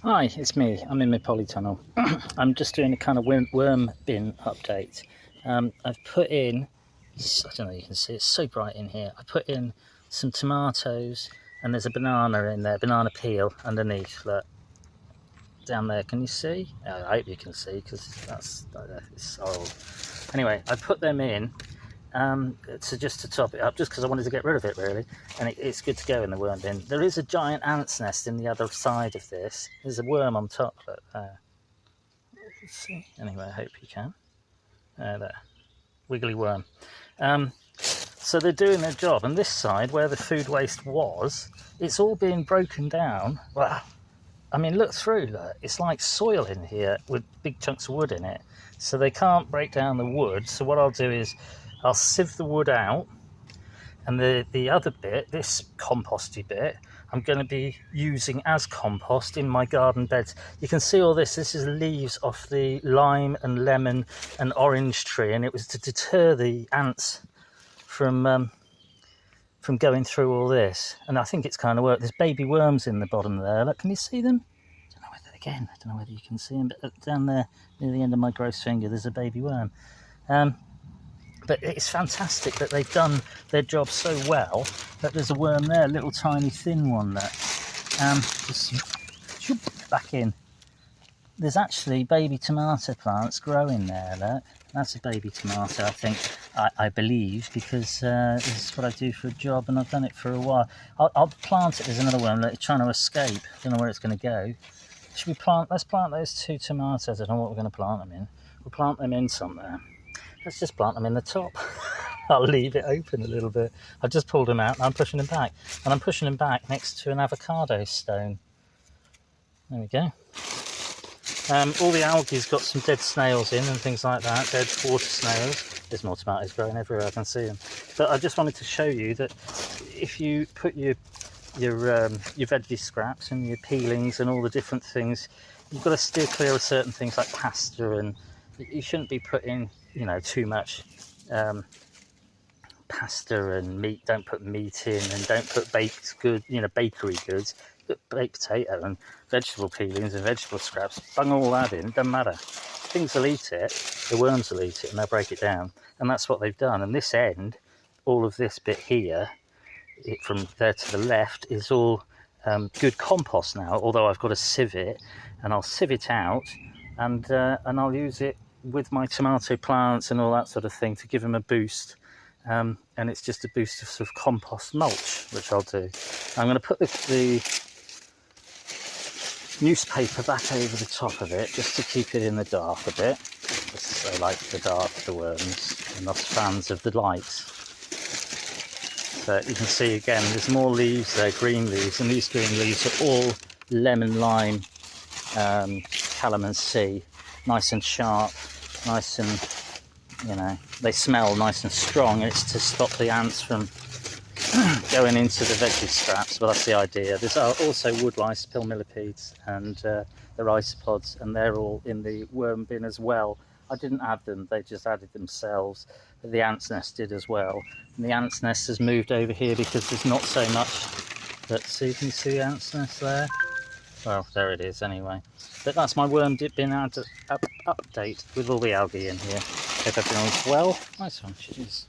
Hi, it's me. I'm in my polytunnel. I'm just doing a kind of worm bin update. I've put in, I don't know if you can see, it's so bright in here. I put in some tomatoes and there's a banana in there, banana peel underneath, look, down there. Can you see? I hope you can see because it's horrible. Anyway, I put them in just to top it up, just because I wanted to get rid of it really, and it's good to go in the worm bin. There is a giant ant's nest in the other side of this. There's a worm on top, look there. See? Anyway, I hope you can. There, wiggly worm. So they're doing their job, and this side where the food waste was, it's all being broken down. Well, I mean, look through, look. It's like soil in here with big chunks of wood in it. So they can't break down the wood. So what I'll do is I'll sieve the wood out, and the other bit, this composty bit, I'm going to be using as compost in my garden beds. You can see all this. This is leaves off the lime and lemon and orange tree, and it was to deter the ants from going through all this. And I think it's kind of worked. There's baby worms in the bottom there. Look, can you see them? I don't know whether you can see them, but down there near the end of my gross finger, there's a baby worm. But it's fantastic that they've done their job so well that there's a worm there, a little tiny thin one there. Just back in. There's actually baby tomato plants growing there, look. That's a baby tomato, I think, I believe, because this is what I do for a job and I've done it for a while. I'll plant it. There's another one that's trying to escape. I don't know where it's going to go. Let's plant those two tomatoes. I don't know what we're going to plant them in. We'll plant them in somewhere. Let's just plant them in the top. I'll leave it open a little bit. I've just pulled them out and I'm pushing them back. And I'm pushing them back next to an avocado stone. There we go. All the algae's got some dead snails in and things like that, dead water snails. There's more tomatoes growing everywhere, I can see them. But I just wanted to show you that if you put your veggie scraps and your peelings and all the different things, you've got to steer clear of certain things like pasta, and you shouldn't be putting, too much pasta and meat. Don't put meat in, and don't put baked good, bakery goods. Put baked potato and vegetable peelings and vegetable scraps. Bung all that in, doesn't matter. Things will eat it, the worms will eat it, and they'll break it down. And that's what they've done. And this end, all of this bit here, from there to the left, is all good compost now. Although I've got to sieve it, and I'll sieve it out, and I'll use it with my tomato plants and all that sort of thing to give them a boost. And it's just a boost of sort of compost mulch, which I'll do. I'm going to put the newspaper back over the top of it just to keep it in the dark a bit, because they like the dark, the worms, and not fans of the light. So you can see again, there's more leaves there, green leaves, and these green leaves are all lemon, lime, calamansi, nice and sharp, nice and, they smell nice and strong, and it's to stop the ants from going into the veggie scraps. Well, that's the idea. There's also wood lice, pill millipedes, and the isopods, and they're all in the worm bin as well. I didn't add them, they just added themselves. But the ant's nest did as well. And the ant's nest has moved over here because there's not so much. Can you see the ant's nest there? Well, there it is anyway. But that's my worm bin update with all the algae in here. Hope everyone's well. Nice one, cheers.